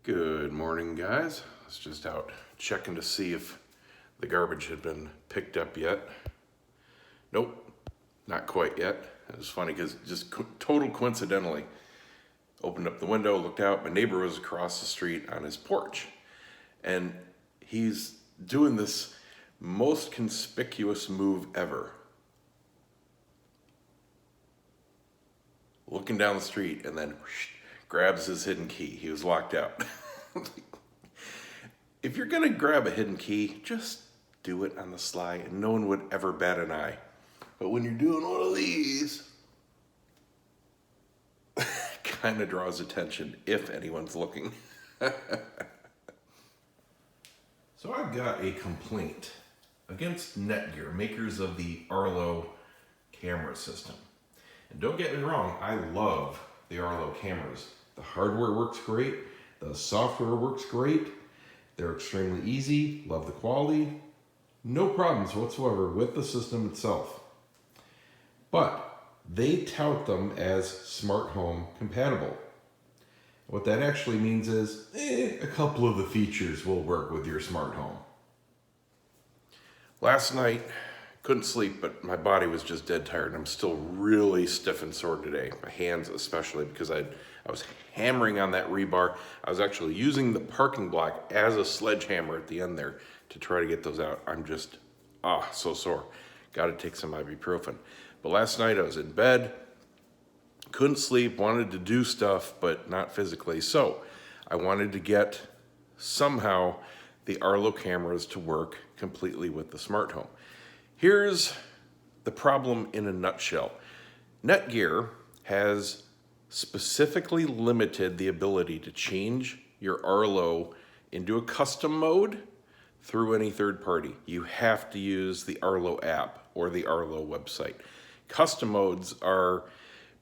Good morning, guys. I was just out checking to see if the garbage had been picked up yet. Nope, not quite yet. It was funny because just total coincidentally, opened up the window, looked out, my neighbor was across the street on his porch. And he's doing this most conspicuous move ever. Looking down the street and then whoosh, grabs his hidden key. He was locked out. If you're gonna grab a hidden key, just do it on the sly and no one would ever bat an eye. But when you're doing one of these, kind of draws attention if anyone's looking. So I've got a complaint against Netgear, makers of the Arlo camera system. And don't get me wrong, I love the Arlo cameras. The hardware works great, the software works great, they're extremely easy, love the quality, no problems whatsoever with the system itself. But they tout them as smart home compatible. What that actually means is, a couple of the features will work with your smart home. Last night, couldn't sleep, but my body was just dead tired. I'm still really stiff and sore today. My hands especially, because I was hammering on that rebar. I was actually using the parking block as a sledgehammer at the end there to try to get those out. I'm just, so sore. Got to take some ibuprofen. But last night I was in bed, couldn't sleep, wanted to do stuff, but not physically. So I wanted to get somehow the Arlo cameras to work completely with the smart home. Here's the problem in a nutshell. Netgear has specifically limited the ability to change your Arlo into a custom mode through any third party. You have to use the Arlo app or the Arlo website. Custom modes are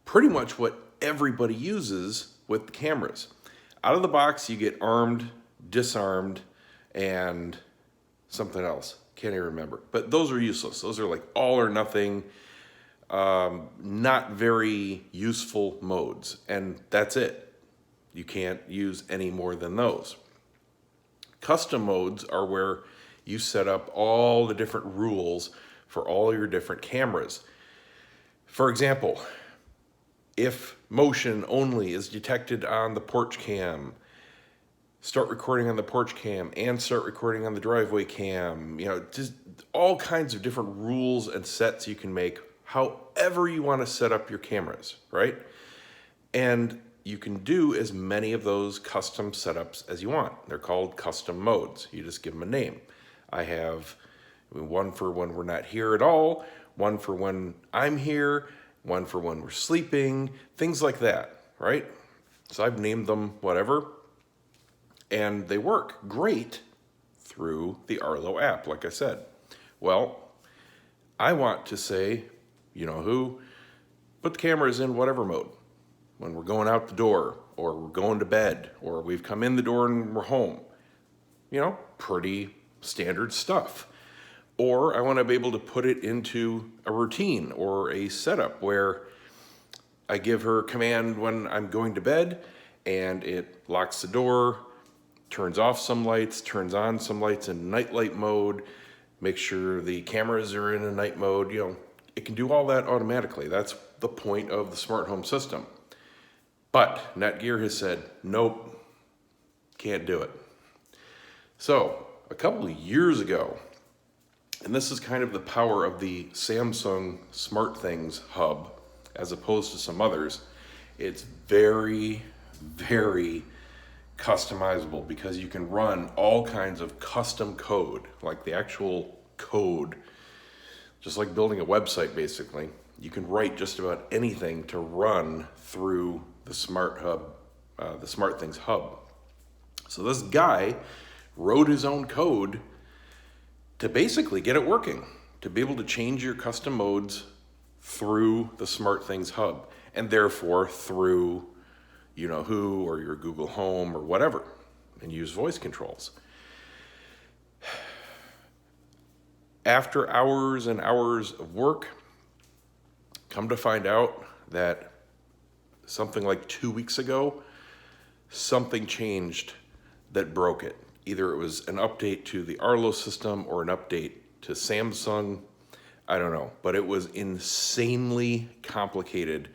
pretty much what everybody uses with the cameras. Out of the box, you get armed, disarmed, and something else. Can't even remember. But those are useless. Those are like all or nothing, not very useful modes. And that's it. You can't use any more than those. Custom modes are where you set up all the different rules for all your different cameras. For example, if motion only is detected on the porch cam, start recording on the porch cam and start recording on the driveway cam. Just all kinds of different rules and sets you can make however you want to set up your cameras, right? And you can do as many of those custom setups as you want. They're called custom modes. You just give them a name. I have one for when we're not here at all, one for when I'm here, one for when we're sleeping, things like that, right? So I've named them whatever. And they work great through the Arlo app, like I said. Well, I want to say, put the cameras in whatever mode. When we're going out the door, or we're going to bed, or we've come in the door and we're home. Pretty standard stuff. Or I want to be able to put it into a routine or a setup where I give her a command when I'm going to bed and it locks the door, turns off some lights, turns on some lights in night light mode, make sure the cameras are in a night mode. It can do all that automatically. That's the point of the smart home system. But Netgear has said, nope, can't do it. So a couple of years ago, and this is kind of the power of the Samsung SmartThings hub, as opposed to some others, it's very, very customizable because you can run all kinds of custom code, like the actual code, just like building a website basically. You can write just about anything to run through the the SmartThings hub. So this guy wrote his own code to basically get it working, to be able to change your custom modes through the SmartThings hub, and therefore through who or your Google Home or whatever, and use voice controls. After hours and hours of work, come to find out that something like 2 weeks ago, something changed that broke it. Either it was an update to the Arlo system or an update to Samsung. I don't know, but it was insanely complicated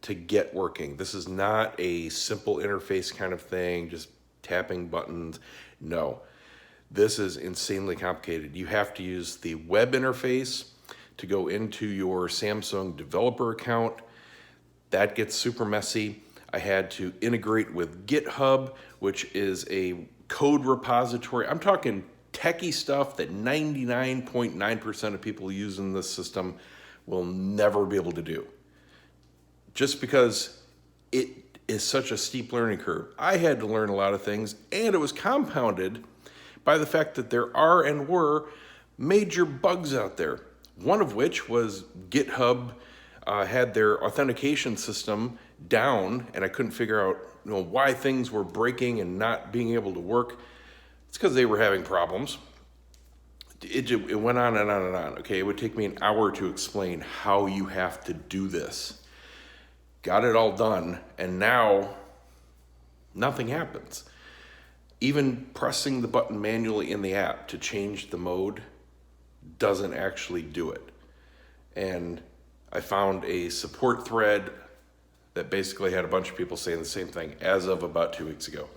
to get working. This is not a simple interface kind of thing, just tapping buttons. No, this is insanely complicated. You have to use the web interface to go into your Samsung developer account. That gets super messy. I had to integrate with GitHub, which is a code repository. I'm talking techie stuff that 99.9% of people using this system will never be able to do. Just because it is such a steep learning curve. I had to learn a lot of things, and it was compounded by the fact that there are and were major bugs out there. One of which was GitHub had their authentication system down, and I couldn't figure out why things were breaking and not being able to work. It's because they were having problems. It went on and on and on. Okay, it would take me an hour to explain how you have to do this. Got it all done, and now nothing happens. Even pressing the button manually in the app to change the mode doesn't actually do it. And I found a support thread that basically had a bunch of people saying the same thing as of about 2 weeks ago.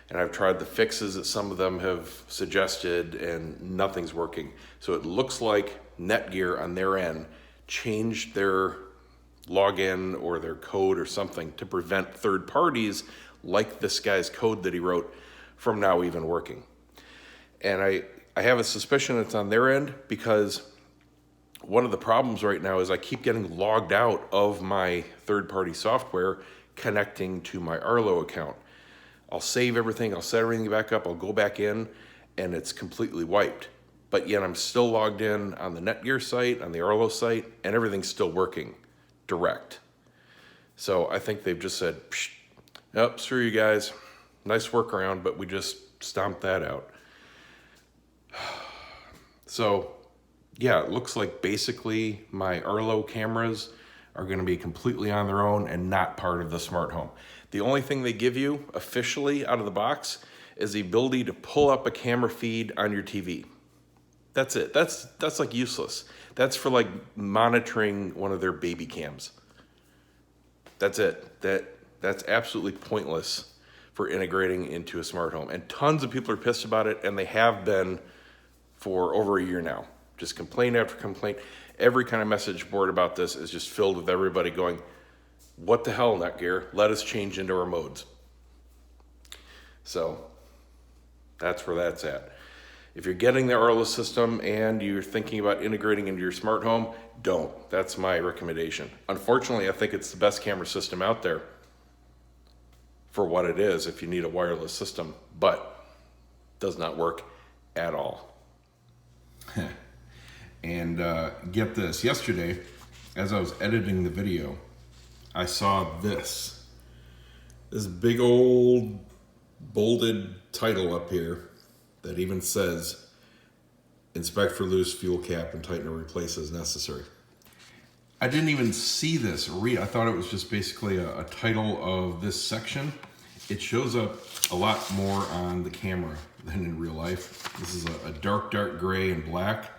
And I've tried the fixes that some of them have suggested, and nothing's working. So it looks like Netgear on their end changed their login or their code or something to prevent third parties like this guy's code that he wrote from now even working. And I have a suspicion it's on their end, because one of the problems right now is I keep getting logged out of my third-party software connecting to my Arlo account. I'll save everything, I'll set everything back up, I'll go back in, and it's completely wiped. But yet I'm still logged in on the Netgear site, on the Arlo site, and everything's still working direct. So I think they've just said, nope, screw you guys. Nice workaround, but we just stomped that out. So yeah, it looks like basically my Arlo cameras are going to be completely on their own and not part of the smart home. The only thing they give you officially out of the box is the ability to pull up a camera feed on your TV. That's it. That's like useless. That's for like monitoring one of their baby cams. That's it. That's absolutely pointless for integrating into a smart home. And tons of people are pissed about it, and they have been for over a year now. Just complaint after complaint. Every kind of message board about this is just filled with everybody going, what the hell, Netgear? Let us change into our modes. So that's where that's at. If you're getting the Arlo system and you're thinking about integrating into your smart home, don't. That's my recommendation. Unfortunately, I think it's the best camera system out there for what it is if you need a wireless system, but does not work at all. And get this, yesterday, as I was editing the video, I saw this big old bolded title up here that even says, inspect for loose fuel cap and tighten or replace as necessary. I didn't even see this or read. I thought it was just basically a title of this section. It shows up a lot more on the camera than in real life. This is a dark gray and black,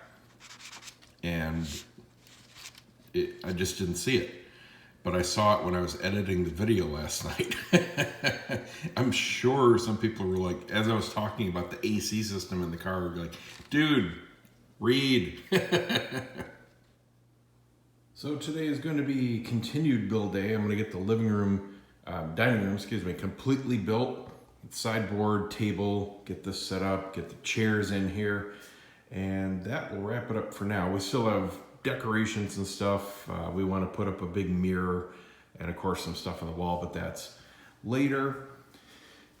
and I just didn't see it. But I saw it when I was editing the video last night. I'm sure some people were like, as I was talking about the AC system in the car, were like, dude, read. So today is going to be continued build day. I'm going to get the dining room, completely built. Sideboard, table, get this set up, get the chairs in here, and that will wrap it up for now. We still have decorations and stuff. We want to put up a big mirror and of course some stuff on the wall, but that's later.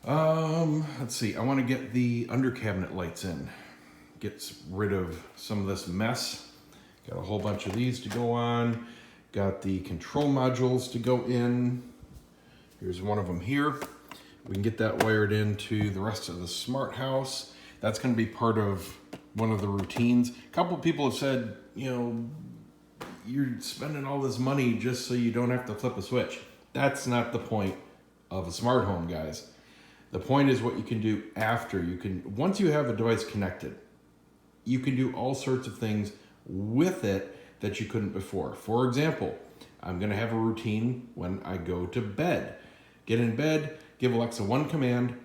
Let's see, I want to get the under cabinet lights in, get rid of some of this mess. Got a whole bunch of these to go on, got the control modules to go in. Here's one of them here. We can get that wired into the rest of the smart house. That's going to be part of one of the routines. A couple of people have said, you're spending all this money just so you don't have to flip a switch. That's not the point of a smart home, guys. The point is what you can do after. Once you have a device connected, you can do all sorts of things with it that you couldn't before. For example, I'm gonna have a routine when I go to bed. Get in bed, give Alexa one command.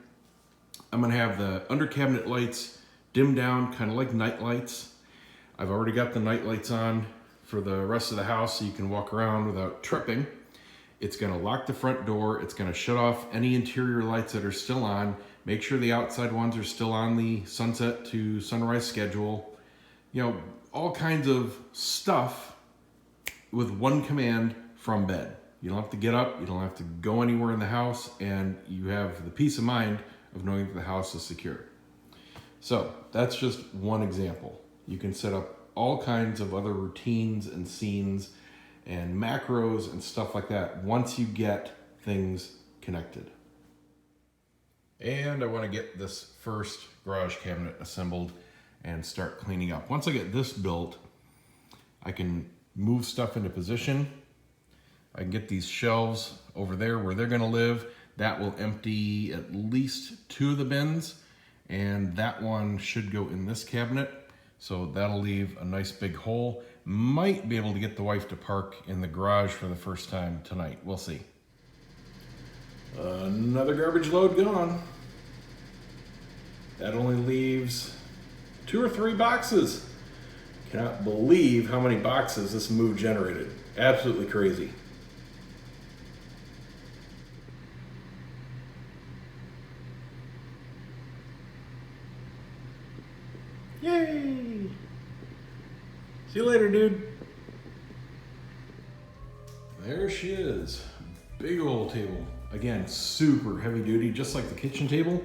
I'm gonna have the under cabinet lights dim down, kind of like night lights. I've already got the night lights on for the rest of the house so you can walk around without tripping. It's gonna lock the front door. It's gonna shut off any interior lights that are still on. Make sure the outside ones are still on the sunset to sunrise schedule. You know, all kinds of stuff with one command from bed. You don't have to get up, you don't have to go anywhere in the house, and you have the peace of mind of knowing that the house is secure. So that's just one example. You can set up all kinds of other routines and scenes and macros and stuff like that once you get things connected. And I want to get this first garage cabinet assembled and start cleaning up. Once I get this built, I can move stuff into position. I can get these shelves over there where they're gonna live. That will empty at least 2 of the bins, and that one should go in this cabinet. So that'll leave a nice big hole. Might be able to get the wife to park in the garage for the first time tonight. We'll see. Another garbage load gone. That only leaves 2 or 3 boxes. Cannot believe how many boxes this move generated. Absolutely crazy. Yay! See you later, dude. There she is. Big old table. Again, super heavy duty, just like the kitchen table.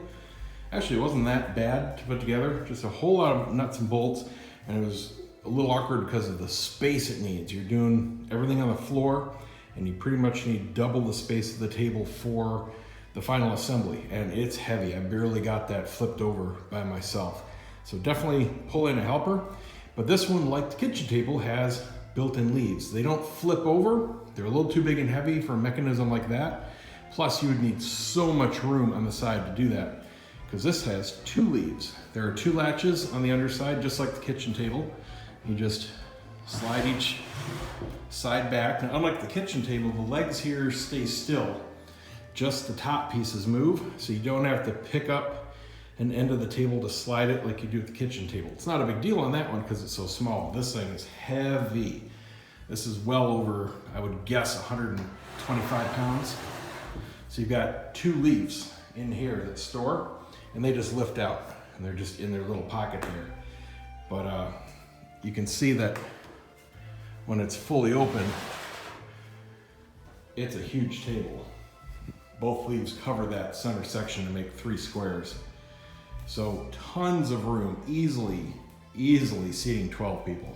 Actually, it wasn't that bad to put together. Just a whole lot of nuts and bolts, and it was a little awkward because of the space it needs. You're doing everything on the floor, and you pretty much need double the space of the table for the final assembly, and it's heavy. I barely got that flipped over by myself. So definitely pull in a helper. But this one, like the kitchen table, has built-in leaves. They don't flip over. They're a little too big and heavy for a mechanism like that. Plus, you would need so much room on the side to do that, because this has 2 leaves. There are 2 latches on the underside, just like the kitchen table. You just slide each side back. Now, unlike the kitchen table, the legs here stay still. Just the top pieces move, so you don't have to pick up an end of the table to slide it like you do at the kitchen table. It's not a big deal on that one because it's so small. This thing is heavy. This is well over, I would guess, 125 pounds. So you've got 2 leaves in here that store, and they just lift out, and they're just in their little pocket there. But you can see that when it's fully open, it's a huge table. Both leaves cover that center section to make 3 squares. So tons of room, easily seating 12 people.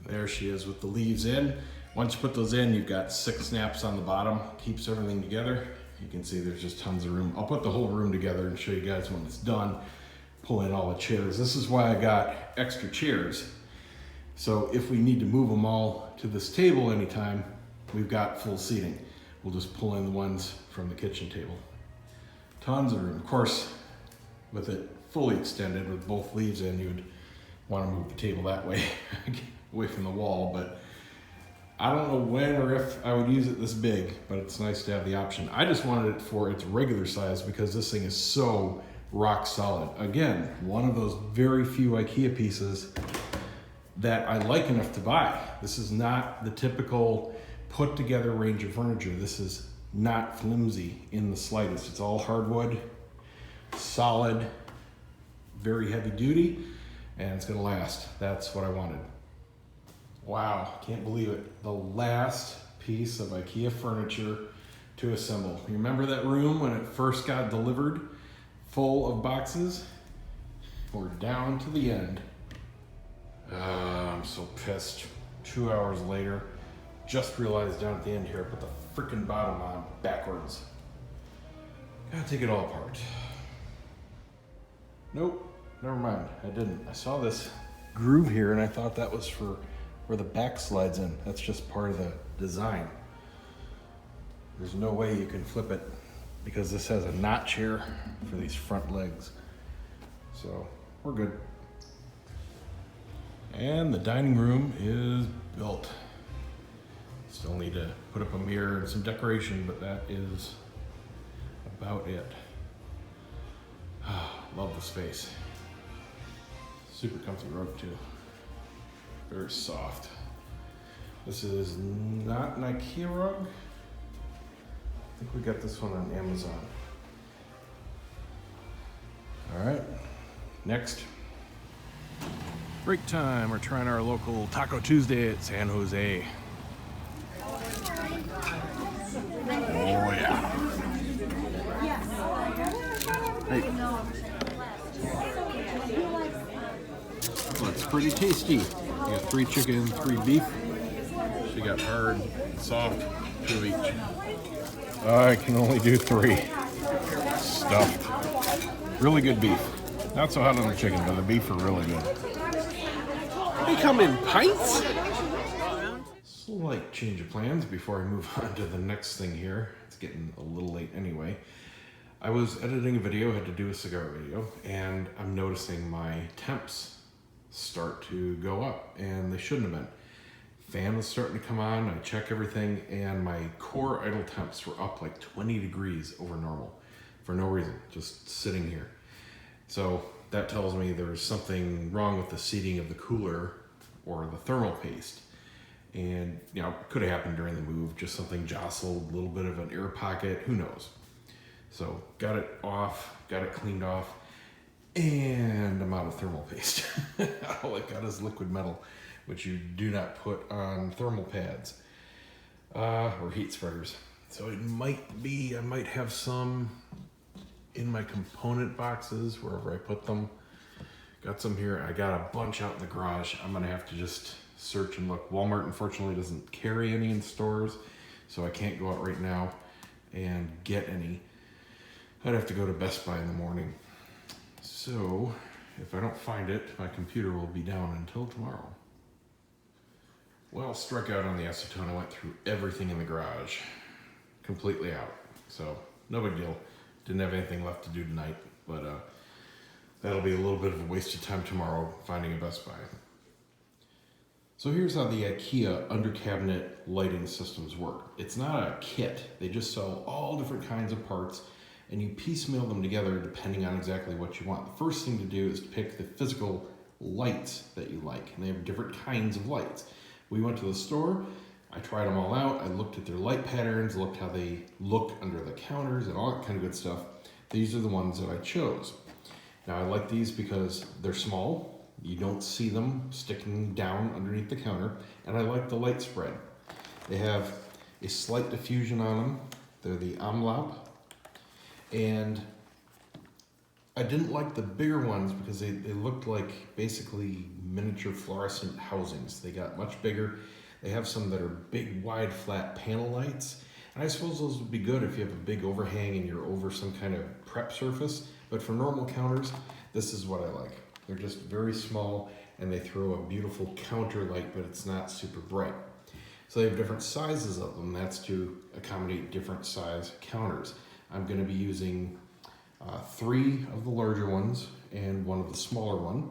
There she is with the leaves in. Once you put those in, you've got 6 snaps on the bottom, keeps everything together. You can see there's just tons of room. I'll put the whole room together and show you guys when it's done. Pull in all the chairs. This is why I got extra chairs. So if we need to move them all to this table anytime, we've got full seating. We'll just pull in the ones from the kitchen table. Tons of room. Of course, with it fully extended with both leaves in, you'd want to move the table that way, away from the wall, but I don't know when or if I would use it this big, but it's nice to have the option. I just wanted it for its regular size because this thing is so rock solid. Again, one of those very few IKEA pieces that I like enough to buy. This is not the typical put together range of furniture. This is not flimsy in the slightest. It's all hardwood, solid, very heavy duty, and it's gonna last. That's what I wanted. Wow, can't believe it. The last piece of IKEA furniture to assemble. You remember that room when it first got delivered, full of boxes? We're down to the end. I'm so pissed. 2 hours later, just realized down at the end here, I put the freaking bottom on backwards. Gotta take it all apart. Nope, never mind, I didn't. I saw this groove here and I thought that was for where the back slides in. That's just part of the design. There's no way you can flip it because this has a notch here for these front legs. So we're good. And the dining room is built. Still need to put up a mirror and some decoration, but that is about it. Love the space. Super comfy rug too. Very soft. This is not an IKEA rug. I think we got this one on Amazon. All right, next. Break time. We're trying our local Taco Tuesday at San Jose. Oh yeah. Hey. Well, it's pretty tasty. You got 3 chicken, 3 beef. So you got hard, soft, 2 of each. I can only do 3. Stuffed. Really good beef. Not so hot on the chicken, but the beef are really good. They come in pints. Slight change of plans before I move on to the next thing here. It's getting a little late anyway. I was editing a video, had to do a cigar video, and I'm noticing my temps start to go up, and they shouldn't have been. Fan was starting to come on, I check everything, and my core idle temps were up like 20 degrees over normal for no reason, just sitting here. So that tells me there's something wrong with the seating of the cooler or the thermal paste. And you know, it could have happened during the move, just something jostled, a little bit of an air pocket, who knows. So got it off, got it cleaned off, and I'm out of thermal paste. All I've got is liquid metal, which you do not put on thermal pads or heat spreaders. So it might be, I might have some in my component boxes, wherever I put them. Got some here. I got a bunch out in the garage. I'm gonna have to just search and look. Walmart unfortunately doesn't carry any in stores, so I can't go out right now and get any. I'd have to go to Best Buy in the morning. So if I don't find it, my computer will be down until tomorrow. Well, struck out on the acetone. I went through everything in the garage, completely out. So no big deal. Didn't have anything left to do tonight, but that'll be a little bit of a waste of time tomorrow finding a Best Buy. So here's how the IKEA under cabinet lighting systems work. It's not a kit. They just sell all different kinds of parts and you piecemeal them together depending on exactly what you want. The first thing to do is to pick the physical lights that you like, and they have different kinds of lights. We went to the store, I tried them all out, I looked at their light patterns, looked how they look under the counters and all that kind of good stuff. These are the ones that I chose. Now I like these because they're small, you don't see them sticking down underneath the counter, and I like the light spread. They have a slight diffusion on them. They're the omlopp, and I didn't like the bigger ones because they looked like basically miniature fluorescent housings. They got much bigger. They have some that are big, wide, flat panel lights. And I suppose those would be good if you have a big overhang and you're over some kind of prep surface. But for normal counters, this is what I like. They're just very small and they throw a beautiful counter light, but it's not super bright. So they have different sizes of them. That's to accommodate different size counters. I'm going to be using 3 of the larger ones and 1 of the smaller one.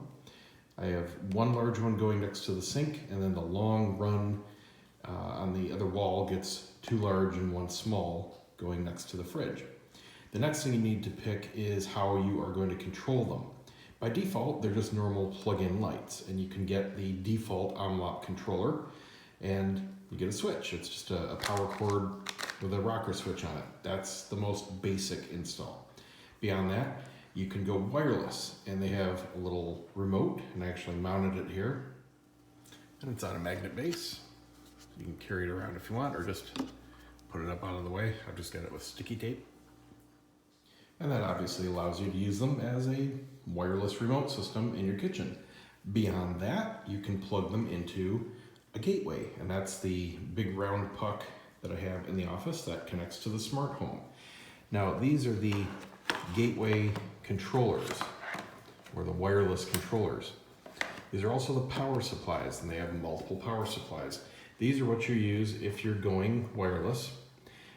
I have 1 large one going next to the sink, and then the long run on the other wall gets 2 large and 1 small going next to the fridge. The next thing you need to pick is how you are going to control them. By default, they're just normal plug-in lights, and you can get the default omlopp controller, and you get a switch. It's just a power cord with a rocker switch on it. That's the most basic install. Beyond that, you can go wireless, and they have a little remote, and I actually mounted it here. And it's on a magnet base. You can carry it around if you want, or just put it up out of the way. I've just got it with sticky tape. And that obviously allows you to use them as a wireless remote system in your kitchen. Beyond that, you can plug them into a gateway, and that's the big round puck that I have in the office that connects to the smart home. Now, these are the gateway controllers, or the wireless controllers. These are also the power supplies, and they have multiple power supplies. These are what you use if you're going wireless,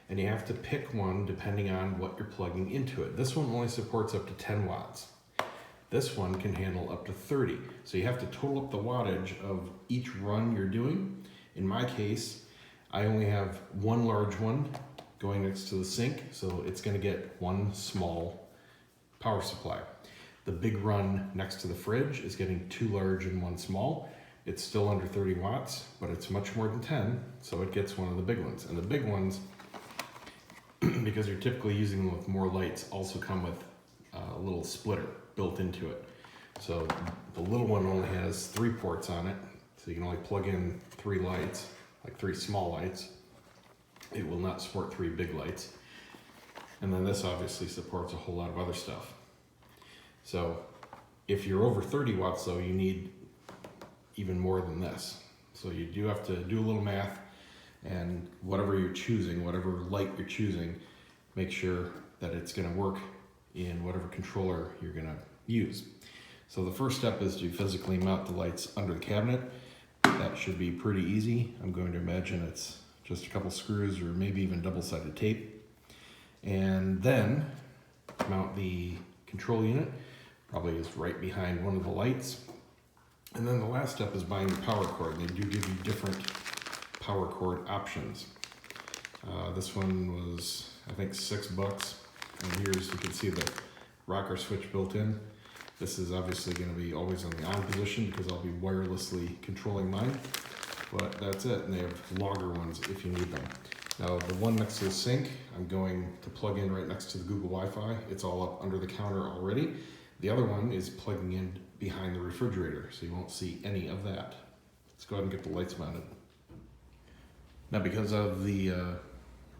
and you have to pick one depending on what you're plugging into it. This one only supports up to 10 watts. This one can handle up to 30. So you have to total up the wattage of each run you're doing. In my case, I only have one large one going next to the sink, so it's gonna get one small power supply. The big run next to the fridge is getting two large and one small. It's still under 30 watts, but it's much more than 10, so it gets one of the big ones. And the big ones, because you're typically using them with more lights, also come with a little splitter built into it. So the little one only has 3 ports on it, so you can only plug in 3 lights, like 3 small lights. It will not support 3 big lights. And then this obviously supports a whole lot of other stuff. So if you're over 30 watts though, you need even more than this. So you do have to do a little math, and whatever you're choosing, whatever light you're choosing, make sure that it's gonna work in whatever controller you're gonna use. So the first step is to physically mount the lights under the cabinet. That should be pretty easy. I'm going to imagine it's just a couple screws or maybe even double-sided tape. And then mount the control unit, probably is right behind one of the lights. And then the last step is buying the power cord. They do give you different power cord options. This one was, I think, $6. And here's, you can see the rocker switch built in. This is obviously going to be always on the on position because I'll be wirelessly controlling mine. But that's it, and they have longer ones if you need them. Now the one next to the sink, I'm going to plug in right next to the Google Wi-Fi. It's all up under the counter already. The other one is plugging in behind the refrigerator, so you won't see any of that. Let's go ahead and get the lights mounted. Now because of the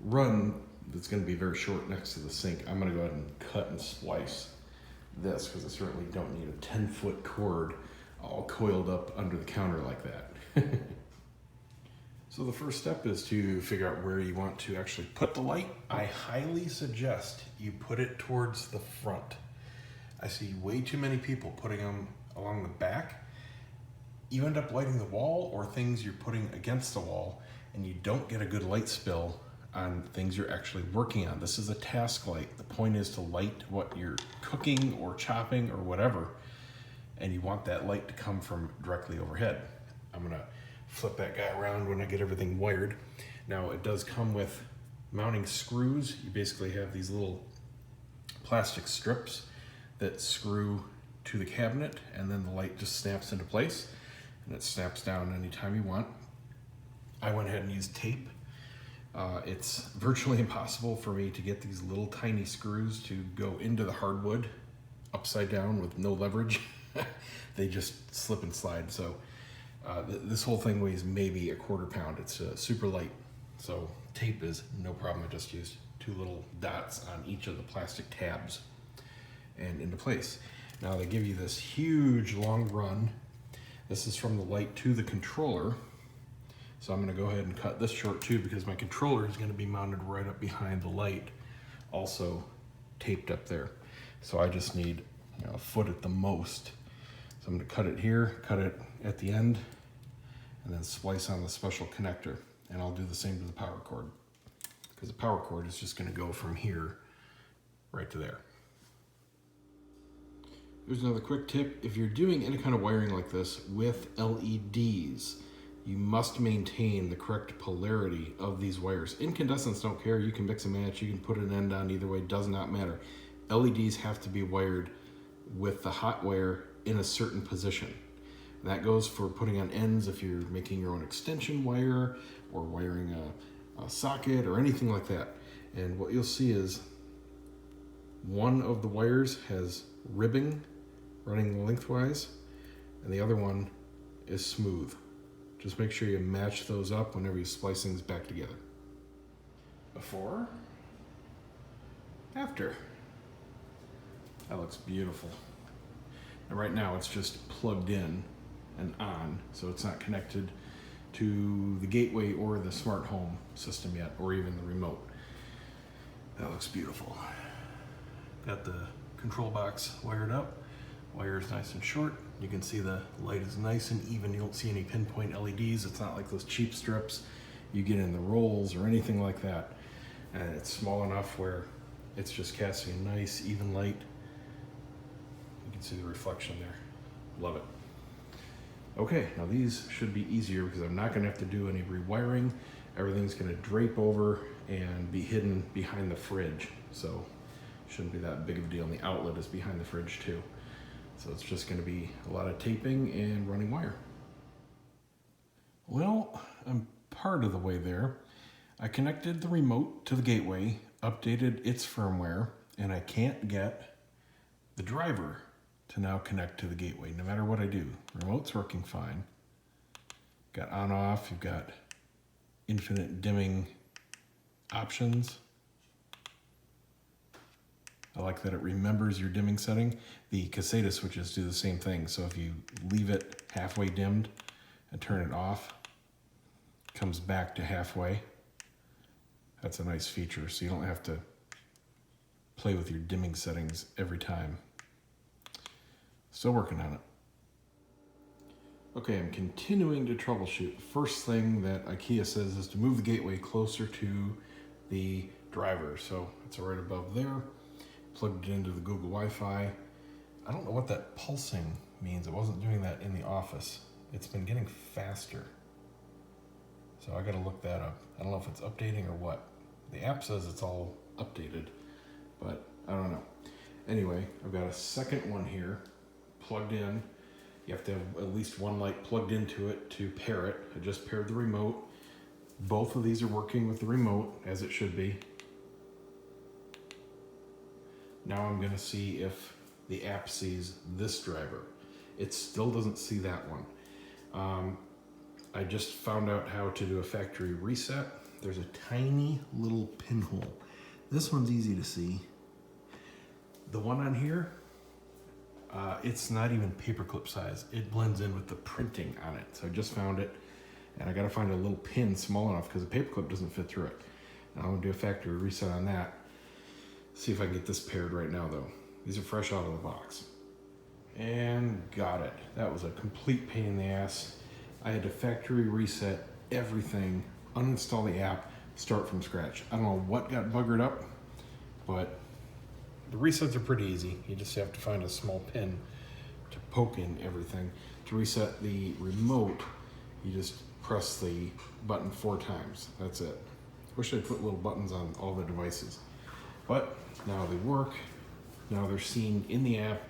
run that's going to be very short next to the sink, I'm going to go ahead and cut and splice this because I certainly don't need a 10-foot cord all coiled up under the counter like that. So the first step is to figure out where you want to actually put the light. I highly suggest you put it towards the front. I see way too many people putting them along the back. You end up lighting the wall or things you're putting against the wall, and you don't get a good light spill on things you're actually working on. This is a task light. The point is to light what you're cooking or chopping or whatever, and you want that light to come from directly overhead. I'm gonna flip that guy around when I get everything wired. Now it does come with mounting screws. You basically have these little plastic strips that screw to the cabinet, and then the light just snaps into place, and it snaps down anytime you want. I went ahead and used tape. It's virtually impossible for me to get these little tiny screws to go into the hardwood upside down with no leverage. They just slip and slide. So this whole thing weighs maybe a quarter pound. It's super light. So tape is no problem. I just used 2 little dots on each of the plastic tabs and into place. Now they give you this huge long run. This is from the light to the controller. So I'm gonna go ahead and cut this short too because my controller is gonna be mounted right up behind the light, also taped up there. So I just need a foot at the most. So I'm gonna cut it here, cut it at the end, and then splice on the special connector. And I'll do the same to the power cord because the power cord is just gonna go from here right to there. Here's another quick tip. If you're doing any kind of wiring like this with LEDs, you must maintain the correct polarity of these wires. Incandescents don't care. You can mix and match. You can put an end on either way. Does not matter. LEDs have to be wired with the hot wire in a certain position. And that goes for putting on ends if you're making your own extension wire or wiring a socket or anything like that. And what you'll see is one of the wires has ribbing running lengthwise, and the other one is smooth. Just make sure you match those up whenever you splice things back together. Before, after. That looks beautiful. And right now it's just plugged in and on, so it's not connected to the gateway or the smart home system yet, or even the remote. That looks beautiful. Got the control box wired up. Wire is nice and short. You can see the light is nice and even. You don't see any pinpoint LEDs. It's not like those cheap strips you get in the rolls or anything like that. and it's small enough where it's just casting a nice even light. You can see the reflection there. Love it. Okay, now these should be easier because I'm not going to have to do any rewiring. Everything's going to drape over and be hidden behind the fridge, so shouldn't be that big of a deal. And the outlet is behind the fridge too, so it's just going to be a lot of taping and running wire. Well, I'm part of the way there. I connected the remote to the gateway, updated its firmware, and I can't get the driver to now connect to the gateway no matter what I do. Remote's working fine. Got on off, you've got infinite dimming options. I like that it remembers your dimming setting. The caseta switches do the same thing, so if you leave it halfway dimmed and turn it off, it comes back to halfway. That's a nice feature, so you don't have to play with your dimming settings every time. Still working on it. Okay, I'm continuing to troubleshoot. First thing that IKEA says is to move the gateway closer to the driver. So it's right above there, plugged it into the Google Wi-Fi. I don't know what that pulsing means. It wasn't doing that in the office. It's been getting faster. So I gotta look that up. I don't know if it's updating or what. The app says it's all updated, but I don't know. Anyway, I've got a second one here plugged in. You have to have at least one light plugged into it to pair it. I just paired the remote. Both of these are working with the remote as it should be. Now I'm gonna see if the app sees this driver. It still doesn't see that one. I just found out how to do a factory reset. There's a tiny little pinhole. This one's easy to see. The one on here, it's not even paperclip size. It blends in with the printing on it. So I just found it, and I gotta find a little pin small enough because the paperclip doesn't fit through it. Now I'm gonna do a factory reset on that. See if I can get this paired right now though. These are fresh out of the box. And got it. That was a complete pain in the ass. I had to factory reset everything, uninstall the app, start from scratch. I don't know what got buggered up, but the resets are pretty easy. You just have to find a small pin to poke in everything. To reset the remote, you just press the button 4 times. That's it. Wish I'd put little buttons on all the devices. But now they work. Now they're seen in the app.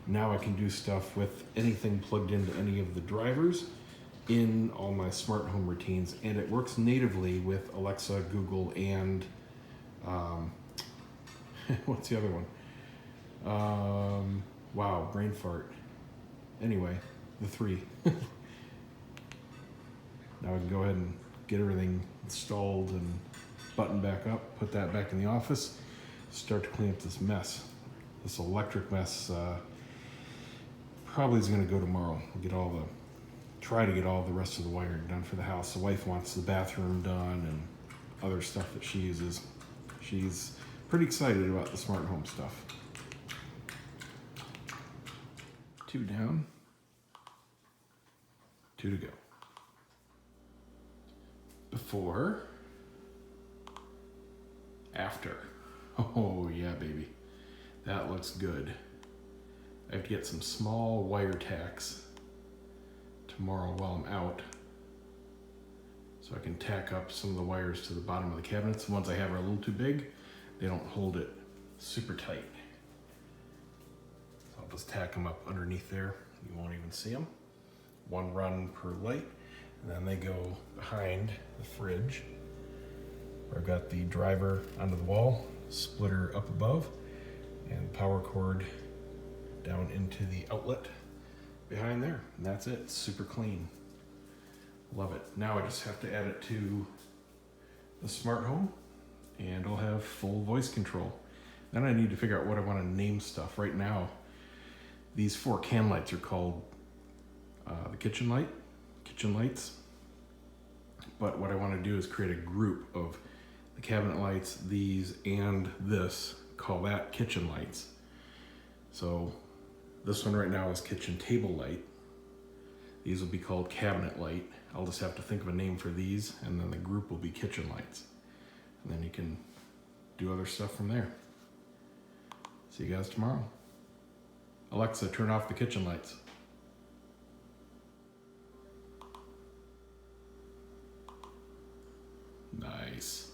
Now I can do stuff with anything plugged into any of the drivers in all my smart home routines, and it works natively with Alexa, Google, and what's the other one? Wow, brain fart. Anyway, the 3. Now I can go ahead and get everything installed and button back up, put that back in the office, start to clean up this mess. This electric mess probably is going to go tomorrow. We'll try to get all the rest of the wiring done for the house. The wife wants the bathroom done and other stuff that she uses. She's pretty excited about the smart home stuff. 2 down, 2 to go. Before, after. Oh yeah, baby. That looks good. I have to get some small wire tacks tomorrow while I'm out, so I can tack up some of the wires to the bottom of the cabinets. The ones I have are a little too big. They don't hold it super tight. So I'll just tack them up underneath there. You won't even see them. 1 run per light, and then they go behind the fridge, where I've got the driver onto the wall, splitter up above, and power cord down into the outlet behind there. And that's it. It's super clean. Love it. Now I just have to add it to the smart home, and I'll have full voice control. Then I need to figure out what I want to name stuff. Right now, these 4 can lights are called the kitchen lights. But what I want to do is create a group of the cabinet lights, these, and this. Call that kitchen lights. So this one right now is kitchen table light. These will be called cabinet light. I'll just have to think of a name for these, and then the group will be kitchen lights. And then you can do other stuff from there. See you guys tomorrow. Alexa, turn off the kitchen lights. Nice.